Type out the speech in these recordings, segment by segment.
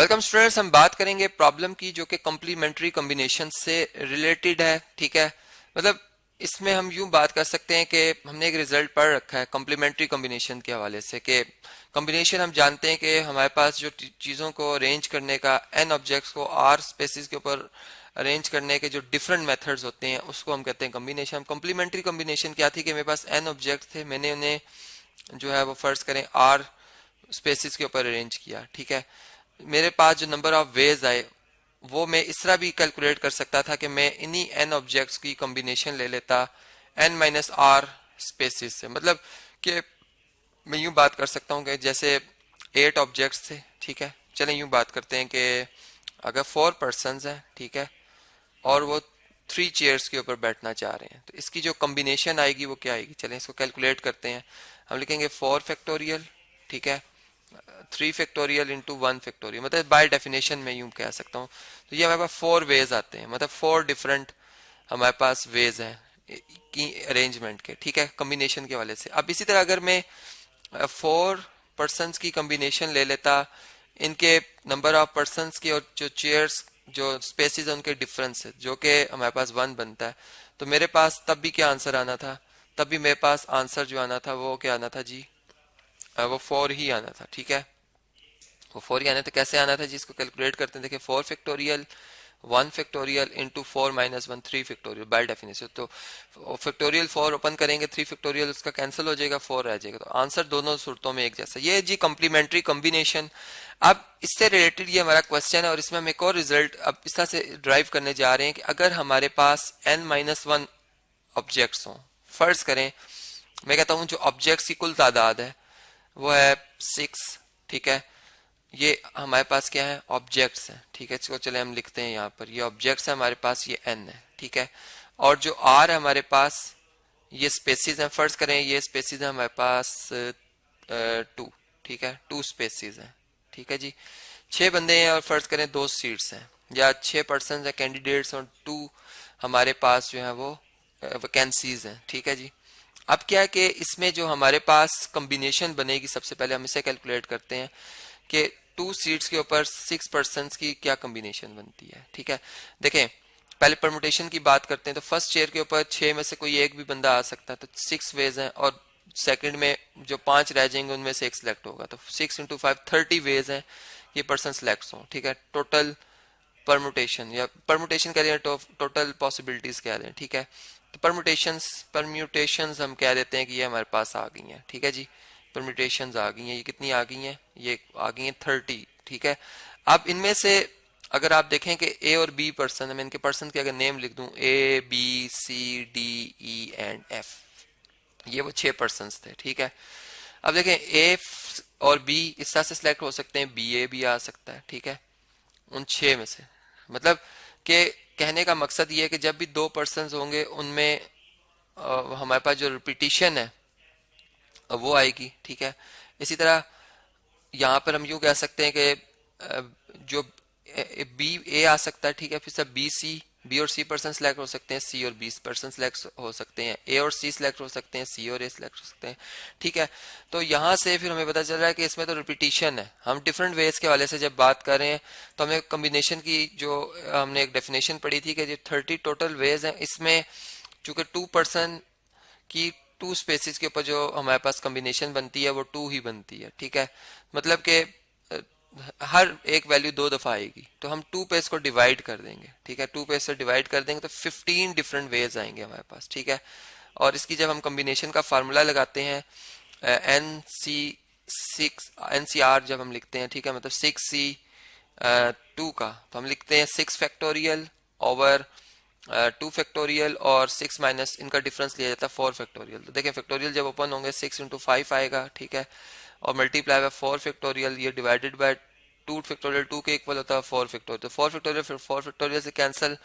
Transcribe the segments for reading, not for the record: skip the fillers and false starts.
Welcome students, हम बात करेंगे प्रॉब्लम की जो कि कॉम्प्लीमेंट्री कॉम्बिनेशन से रिलेटेड है। ठीक है, मतलब इसमें हम यूं बात कर सकते हैं कि हमने एक रिजल्ट पढ़ रखा है कॉम्प्लीमेंट्री कॉम्बिनेशन के हवाले से कि कॉम्बिनेशन हम जानते हैं कि हमारे पास जो चीज़ों को अरेंज करने का एन ऑब्जेक्ट्स को आर स्पेसिस के ऊपर अरेंज करने के जो डिफरेंट मेथड्स होते हैं उसको हम कहते हैं कॉम्बिनेशन। कॉम्प्लीमेंट्री कॉम्बिनेशन क्या थी कि मेरे पास एन ऑब्जेक्ट थे, मैंने उन्हें जो है वो फर्ज करें आर स्पेसिस के ऊपर अरेंज किया। ठीक है, मेरे पास जो नंबर ऑफ वेज आए वो मैं इस तरह भी कैलकुलेट कर सकता था कि मैं इन्हीं एन ऑब्जेक्ट्स की कॉम्बिनेशन ले लेता एन माइनस आर स्पेसिस से। मतलब कि मैं यूं बात कर सकता हूं कि जैसे 8 ऑब्जेक्ट्स थे। ठीक है, चलें यूं बात करते हैं कि अगर 4 पर्सनस हैं, ठीक है, और वो 3 चेयर्स के ऊपर बैठना चाह रहे हैं, तो इसकी जो कॉम्बिनेशन आएगी वो क्या आएगी। चलें इसको कैलकुलेट करते हैं। हम लिखेंगे 4 फैक्टोरियल, ठीक है, 3 फैक्टोरियल इंटू 1 फैक्टोरियल, मतलब बाय डेफिनेशन में यूं कह सकता हूँ। तो ये हमारे पास 4 वेज आते हैं, मतलब 4 डिफरेंट हमारे पास वेज हैं की अरेंजमेंट के। ठीक है, कॉम्बिनेशन के वाले से। अब इसी तरह अगर मैं 4 पर्सनस की कॉम्बिनेशन ले लेता, इनके नंबर ऑफ पर्सनस की और जो चेयर्स जो स्पेसिस है उनके डिफरेंस है, जो कि हमारे पास 1 बनता है, तो मेरे पास तब भी क्या आंसर आना था, तब भी मेरे पास आंसर जो आना था वो क्या आना था जी, वो 4 ही आना था। ठीक है, वो 4 ही आना था। कैसे आना था जी, इसको कैलकुलेट करते हैं। देखिए 4 factorial 1 factorial into 4 minus 1 3 factorial by definition. तो फैक्टोरियल 4 ओपन करेंगे, 3 फैक्टोरियल उसका कैंसिल हो जाएगा, 4 रह जाएगा। तो आंसर दोनों सूरतों में एक जैसा। ये जी कॉम्प्लीमेंट्री कॉम्बिनेशन। अब इससे रिलेटेड ये हमारा क्वेश्चन है और इसमें हम एक और रिजल्ट अब इस तरह से ड्राइव करने जा रहे हैं कि अगर हमारे पास n माइनस 1 ऑब्जेक्ट्स हों, फर्ज करें मैं कहता हूं जो ऑब्जेक्ट्स की कुल तादाद है वो है 6। ठीक है, ये हमारे पास क्या है, ऑब्जेक्ट्स हैं। ठीक है, इसको चले हम लिखते हैं यहाँ पर, ये ऑब्जेक्ट्स है हमारे पास, ये एन है। ठीक है, और जो आर है हमारे पास, ये स्पेसिस हैं। फर्ज करें ये स्पेसिस है हमारे पास 2। ठीक है, 2 स्पेसिस हैं। ठीक है जी, 6 बंदे हैं और फर्ज करें 2 सीट्स हैं, या 6 पर्सन है कैंडिडेट्स और 2 हमारे पास जो है वो वैकेंसीज हैं। ठीक है जी, अब क्या है कि इसमें जो हमारे पास कॉम्बिनेशन बनेगी, सबसे पहले हम इसे कैलकुलेट करते हैं कि 2 सीट्स के ऊपर 6 पर्सन की क्या कॉम्बिनेशन बनती है। ठीक है, देखें पहले परमुटेशन की बात करते हैं। तो फर्स्ट चेयर के ऊपर 6 में से कोई एक भी बंदा आ सकता है, तो 6 वेज हैं, और सेकंड में जो 5 रह जाएंगे उनमें से एक सिलेक्ट होगा, तो 6 इंटू 5 30 वेज हैं ये पर्सन सिलेक्ट हों। ठीक है, टोटल परमुटेशन या परमुटेशन कह रहे हैं, टोटल पॉसिबिलिटीज कह रहे हैं। ठीक है, तो परम्यूटेशंस हम कह देते हैं कि ये हमारे पास आ गई हैं। ठीक है जी, परम्यूटेशंस आ गई हैं। ये कितनी आ गई हैं, ये आ गई हैं 30। ठीक है, अब इनमें से अगर आप देखें कि ए और बी पर्सन है, मैं इनके पर्सन के अगर नेम लिख दूं A B C D E and F, ये वो 6 पर्सन थे। ठीक है, अब देखें ए और बी इस तरह से सिलेक्ट हो सकते हैं, बी ए भी आ सकता है। ठीक है, उन 6 में से, मतलब कि कहने का मकसद ये है कि जब भी 2 पर्सन होंगे उनमें हमारे पास जो रिपीटिशन है वो आएगी। ठीक है, इसी तरह यहाँ पर हम यूं कह सकते हैं कि जो बी ए आ सकता है। ठीक है, फिर सब बी सी, बी और सी पर्सन सिलेक्ट हो सकते हैं, सी और बी पर्सन सिलेक्ट हो सकते हैं, ए और सी सिलेक्ट हो सकते हैं, सी और ए सिलेक्ट हो सकते हैं। ठीक है, तो यहाँ से फिर हमें पता चल रहा है कि इसमें तो रिपीटिशन है। हम डिफरेंट वेज के हवाले से जब बात कर रहे हैं तो हमें कॉम्बिनेशन की जो हमने एक डेफिनेशन पढ़ी थी कि जो 30 टोटल वेज हैं, इसमें चूंकि 2 पर्सन की 2 स्पेसिस के ऊपर जो हमारे पास कॉम्बिनेशन बनती है वो 2 ही बनती है। ठीक है, मतलब कि हर एक वैल्यू 2 दफा आएगी, तो हम 2 पे इसको डिवाइड कर देंगे। ठीक है, 2 पे इससे डिवाइड कर देंगे तो 15 डिफरेंट वेज आएंगे हमारे पास। ठीक है, और इसकी जब हम कॉम्बिनेशन का फार्मूला लगाते हैं N C 6 N C R जब हम लिखते हैं, ठीक है, मतलब 6C2 का, तो हम लिखते हैं 6 फैक्टोरियल ओवर 2 फैक्टोरियल और 6 माइनस इनका डिफरेंस लिया जाता है 4 फैक्टोरियल। तो देखें फैक्टोरियल जब ओपन होंगे 6 इंटू 5 आएगा। ठीक है, और मल्टीप्लाई बाय 4 फैक्टोरियल, ये डिवाइडेड बाय 2 फैक्टोरियल, 2 के इक्वल होता है 4 फैक्टोरियल। तो 4 फैक्टोरियल फिर 4 फैक्टोरियल से कैंसिल,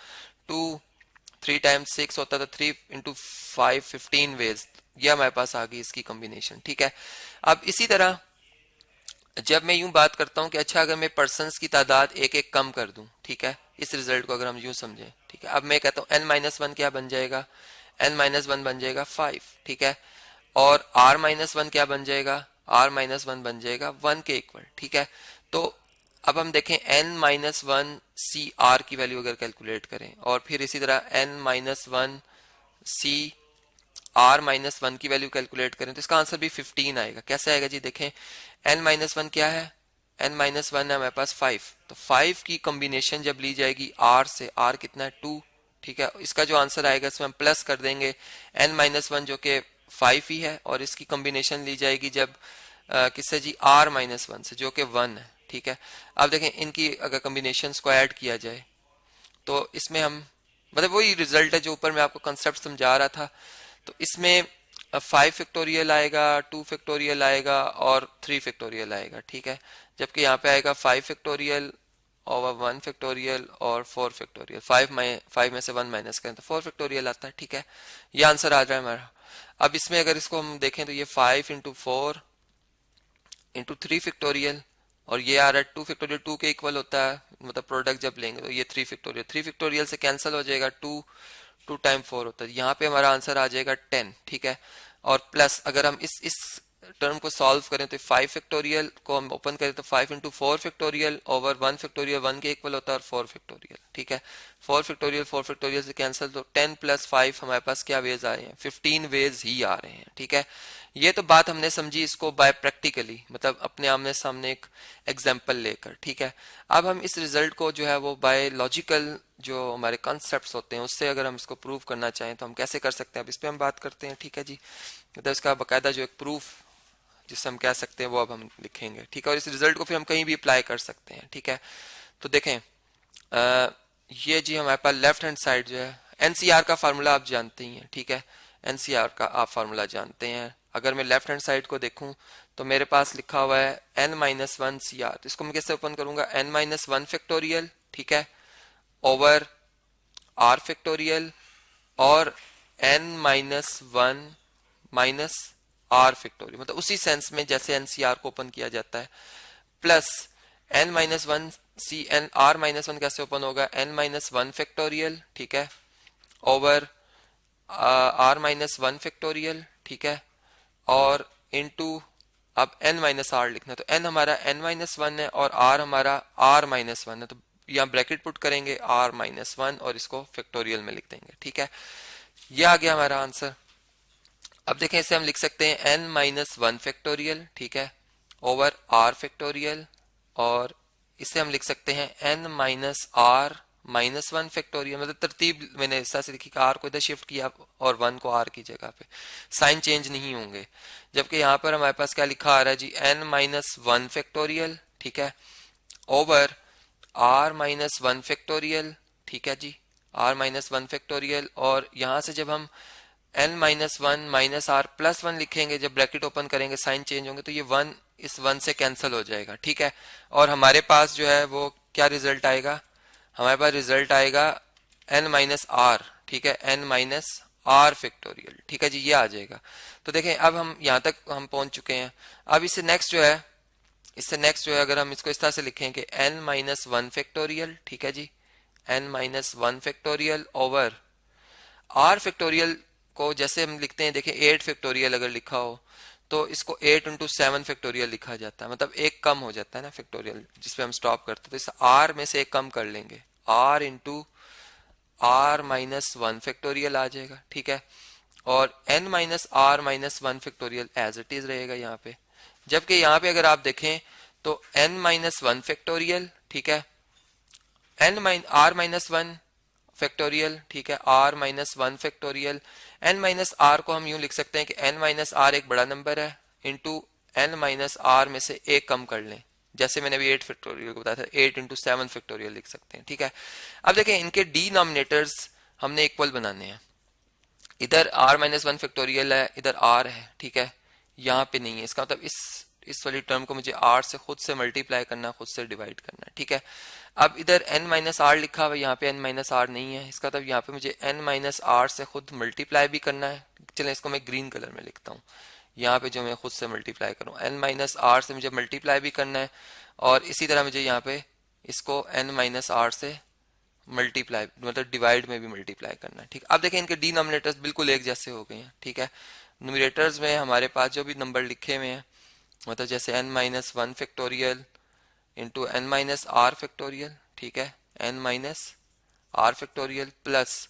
2 3 टाइम्स 6 होता है, तो 3 इंटू 5 15 वेज, ये हमारे पास आ गई इसकी कॉम्बिनेशन। ठीक है, अब इसी तरह जब मैं यूं बात करता हूं कि अच्छा अगर मैं पर्सन्स की तादाद एक एक कम कर दूं, ठीक है, इस रिजल्ट को अगर हम यूं समझें, ठीक है, अब मैं कहता हूं n माइनस 1 क्या बन जाएगा, n माइनस 1 बन जाएगा 5। ठीक है, और r माइनस 1 क्या बन जाएगा, r माइनस 1 बन जाएगा 1 के इक्वल। ठीक है, तो अब हम देखें n-1 की वैल्यू अगर कैलकुलेट करें और फिर इसी तरह n-1 की वैल्यू कैलकुलेट करें तो इसका आंसर भी 15 आएगा। कैसे आएगा जी? देखें n-1 क्या है? n-1 है हमारे पास 5, तो 5 की कॉम्बिनेशन जब ली जाएगी r से, r कितना है 2, ठीक है। इसका जो आंसर आएगा इसमें हम प्लस कर देंगे n-1 जो कि 5 ही है, और इसकी कॉम्बिनेशन ली जाएगी जब किससे जी? r-1 से जो कि 1 है, ठीक है। अब देखें इनकी अगर कॉम्बिनेशंस को ऐड किया जाए तो इसमें हम मतलब वही रिजल्ट है जो ऊपर मैं आपको कंसेप्ट समझा रहा था। तो इसमें 5 फैक्टोरियल आएगा, 2 फैक्टोरियल आएगा और 3 फैक्टोरियल आएगा, ठीक है। जबकि यहाँ पे आएगा 5 फैक्टोरियल और 1 फैक्टोरियल और 4 फैक्टोरियल। 5 में से 1 माइनस करें तो 4 फैक्टोरियल आता है, ठीक है। ये आंसर आ रहा है हमारा। अब इसमें अगर इसको हम देखें तो ये 5 इंटू 4 इंटू 3 फैक्टोरियल, और ये आ रहा है 2 फैक्टोरियल, 2 के इक्वल होता है, मतलब प्रोडक्ट जब लेंगे तो ये 3 फैक्टोरियल, 3 फैक्टोरियल से कैंसिल हो जाएगा, 2 टाइम 4 होता है, यहाँ पे हमारा आंसर आ जाएगा 10, ठीक है। और प्लस अगर हम इस टर्म को सॉल्व करें तो 5 फैक्टोरियल को हम ओपन करें तो 5 इंटू 4 फैक्टोरियल ओवर 1 फैक्टोरियल 1 के इक्वल होता है, और 4 फैक्टोरियल, ठीक है। 4 फैक्टोरियल से कैंसिल, तो 10 प्लस 5 हमारे पास क्या वेज आए हैं? 15 वेज ही आ रहे हैं, ठीक है। ये तो बात हमने समझी इसको बाय प्रैक्टिकली, मतलब अपने आमने सामने एक एग्जाम्पल लेकर, ठीक है। अब हम इस रिजल्ट को जो है वो बाय लॉजिकल जो हमारे कॉन्सेप्ट्स होते हैं उससे अगर हम इसको प्रूव करना चाहें तो हम कैसे कर सकते हैं, अब इस पर हम बात करते हैं, ठीक है जी। मतलब इसका बाकायदा जो एक प्रूफ जिससे हम कह सकते हैं वो अब हम लिखेंगे, ठीक है। और इस रिजल्ट को फिर हम कहीं भी अप्लाई कर सकते हैं, ठीक है। तो देखें ये जी हमारे पास लेफ्ट हैंड साइड जो है, एनसीआर का फार्मूला आप जानते ही हैं, ठीक है। एनसीआर का आप फार्मूला जानते हैं। अगर मैं लेफ्ट हैंड साइड को देखूं तो मेरे पास लिखा हुआ है n-1 CR, तो इसको मैं कैसे ओपन करूंगा? n-1 फैक्टोरियल, ठीक है, ओवर r फैक्टोरियल और n-1 माइनस r फैक्टोरियल, मतलब उसी सेंस में जैसे एनसीआर को ओपन किया जाता है, प्लस n-1 r-1 कैसे ओपन होगा? n-1 फैक्टोरियल, ठीक है, ओवर r-1 फैक्टोरियल, ठीक है, और इनटू अब n-r लिखना है, तो n हमारा n-1 है और r हमारा r-1 है, तो यहाँ ब्रैकेट पुट करेंगे r-1 और इसको फैक्टोरियल में लिख देंगे, ठीक है। ये आ गया हमारा आंसर। अब देखें इसे हम लिख सकते हैं n-1 फैक्टोरियल, ठीक है, ओवर r फैक्टोरियल, और इसे हम लिख सकते हैं n-r-1 फैक्टोरियल, मतलब तरतीब मैंने इस तरह से लिखी कि r को इधर शिफ्ट किया और 1 को r की जगह पे, साइन चेंज नहीं होंगे। जबकि यहाँ पर हमारे पास क्या लिखा आ रहा है जी? n-1 फैक्टोरियल, ठीक है, ओवर r-1 फैक्टोरियल, ठीक है जी, r-1 फैक्टोरियल, और यहाँ से जब हम n-1 माइनस r प्लस 1 लिखेंगे, जब ब्रैकेट ओपन करेंगे साइन चेंज होंगे, तो ये 1 इस 1 से कैंसिल हो जाएगा, ठीक है। और हमारे पास जो है वो क्या रिजल्ट आएगा? हमारे पास रिजल्ट आएगा n-r, ठीक है, n-r फैक्टोरियल, ठीक है जी, ये आ जाएगा। तो देखें अब हम यहाँ तक हम पहुंच चुके हैं। अब इससे नेक्स्ट जो है अगर हम इसको इस तरह से लिखें कि n-1 फैक्टोरियल, ठीक है जी, n-1 factorial over r factorial को जैसे हम लिखते हैं, देखें 8 फैक्टोरियल अगर लिखा हो तो इसको 8 इंटू 7 फैक्टोरियल लिखा जाता है, मतलब एक कम हो जाता है ना फैक्टोरियल जिसपे हम स्टॉप करते हैं, तो इस r में से एक कम कर लेंगे, r इंटू r-1 फैक्टोरियल आ जाएगा, ठीक है, और n-r-1 factorial as it is रहेगा यहाँ पे। जबकि यहाँ पे अगर आप देखें तो n-1 फैक्टोरियल, ठीक है, r-1 फैक्टोरियल, ठीक है, r-1 फैक्टोरियल, n-r को हम यूं लिख सकते हैं कि n-r एक बड़ा नंबर है इंटू n-r में से एक कम कर लें, जैसे मैंने अभी 8 फैक्टोरियल को बताया था, 8 इंटू 7 फैक्टोरियल लिख सकते हैं, ठीक है। अब देखें इनके डिनोमिनेटर्स हमने इक्वल बनाने हैं, इधर r-1 फैक्टोरियल है, इधर r है, ठीक है, यहाँ पे नहीं है, इसका मतलब इस वाली टर्म को मुझे r से खुद से मल्टीप्लाई करना, खुद से डिवाइड करना है, ठीक है। अब इधर n-r लिखा हुआ है, यहाँ पे n-r नहीं है, इसका मतलब यहाँ पे मुझे n-r से खुद मल्टीप्लाई भी करना है। चलें इसको मैं ग्रीन कलर में लिखता हूँ, यहाँ पे जो मैं खुद से मल्टीप्लाई करूँ, n-r से मुझे मल्टीप्लाई भी करना है, और इसी तरह मुझे यहाँ पे इसको n-r से मल्टीप्लाई मतलब डिवाइड में भी मल्टीप्लाई करना है, ठीक। अब देखें इनके डिनोमिनेटर्स बिल्कुल एक जैसे हो गए हैं, ठीक है। न्यूमरेटर्स में हमारे पास जो भी नंबर लिखे हुए हैं, मतलब जैसे n-1 factorial into N minus R factorial, ठीक है, N minus R factorial plus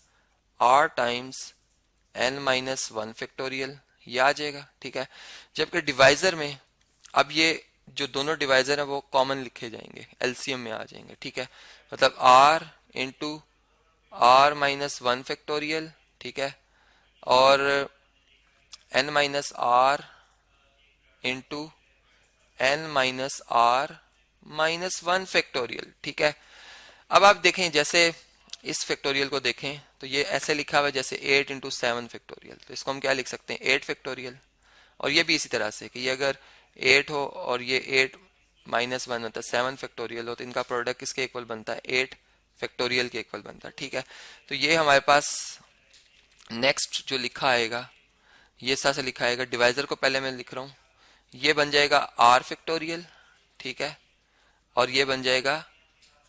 R times N minus one factorial, ये आ जाएगा, ठीक है। जबकि डिवाइजर में अब ये जो दोनों डिवाइजर है वो कॉमन लिखे जाएंगे, एलसीएम में आ जाएंगे, ठीक है। मतलब R into R minus one factorial, ठीक है, और N minus R into N minus R minus one factorial, ठीक है। अब आप देखें, जैसे इस फैक्टोरियल को देखें तो ये ऐसे लिखा हुआ है जैसे 8 इंटू सेवन फैक्टोरियल, तो इसको हम क्या लिख सकते हैं, 8 फैक्टोरियल। और ये भी इसी तरह से कि ये अगर 8 हो और ये 8 माइनस वन मतलब 7 फैक्टोरियल हो, तो इनका प्रोडक्ट किसके इक्वल बनता है, 8 फैक्टोरियल के इक्वल बनता है, ठीक है। तो ये हमारे पास नेक्स्ट जो लिखा आएगा, ये इस तरह से लिखा आएगा, डिवाइजर को पहले मैं लिख रहा हूँ, ये बन जाएगा आर फैक्टोरियल, ठीक है, और ये बन जाएगा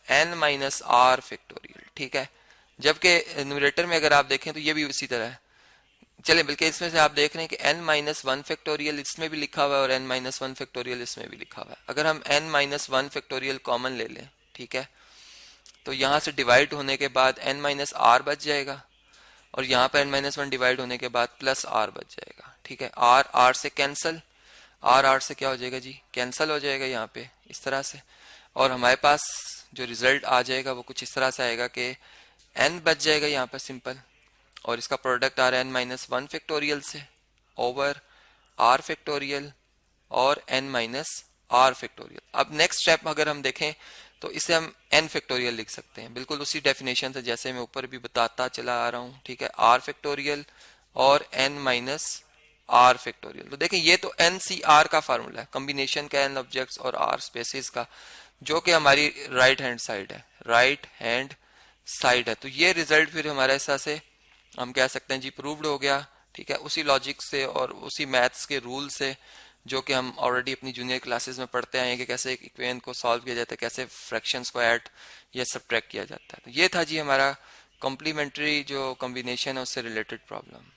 एन माइनस आर फैक्टोरियल, ठीक है। जबकि न्यूमरेटर में अगर आप देखें तो ये भी उसी तरह है। चलें, बल्कि इसमें से आप देख रहे हैं कि एन माइनस वन फैक्टोरियल इसमें भी लिखा हुआ है और एन माइनस वन फैक्टोरियल इसमें भी लिखा हुआ है। अगर हम N minus one factorial common ले लें, ठीक है, तो यहाँ से डिवाइड होने के बाद एन माइनस आर बच जाएगा और यहाँ पर एन माइनस वन डिवाइड होने के बाद प्लस आर बच जाएगा, ठीक है। आर आर से कैंसल, आर आर से क्या हो जाएगा जी, कैंसल हो जाएगा यहाँ पे इस तरह से, और हमारे पास जो रिजल्ट आ जाएगा वो कुछ इस तरह से आएगा कि एन बच जाएगा यहाँ पर सिंपल, और इसका प्रोडक्ट आ रहा है एन माइनस वन फैक्टोरियल से ओवर आर फैक्टोरियल और एन माइनस आर फैक्टोरियल। अब नेक्स्ट स्टेप अगर हम देखें तो इसे हम एन फैक्टोरियल लिख सकते हैं, बिल्कुल उसी डेफिनेशन से जैसे मैं ऊपर भी बताता चला आ रहा हूँ, ठीक है, आर फैक्टोरियल और एन माइनस आर फैक्टोरियल। तो देखें ये तो एनसीआर का फार्मूला है, कॉम्बिनेशन का एन ऑब्जेक्ट्स और आर स्पेसिस का, जो कि हमारी राइट हैंड साइड है, राइट हैंड साइड है। तो ये रिजल्ट फिर हमारे ऐसा से हम कह सकते हैं जी प्रूव्ड हो गया, ठीक है, उसी लॉजिक से और उसी मैथ्स के रूल से जो कि हम ऑलरेडी अपनी जूनियर क्लासेस में पढ़ते आए हैं कि कैसे एक इक्वेशन को सॉल्व किया जाता है, कैसे फ्रैक्शंस को ऐड या सब्ट्रैक्ट किया जाता है। तो ये था जी हमारा कॉम्प्लीमेंट्री जो कॉम्बिनेशन है उससे रिलेटेड प्रॉब्लम।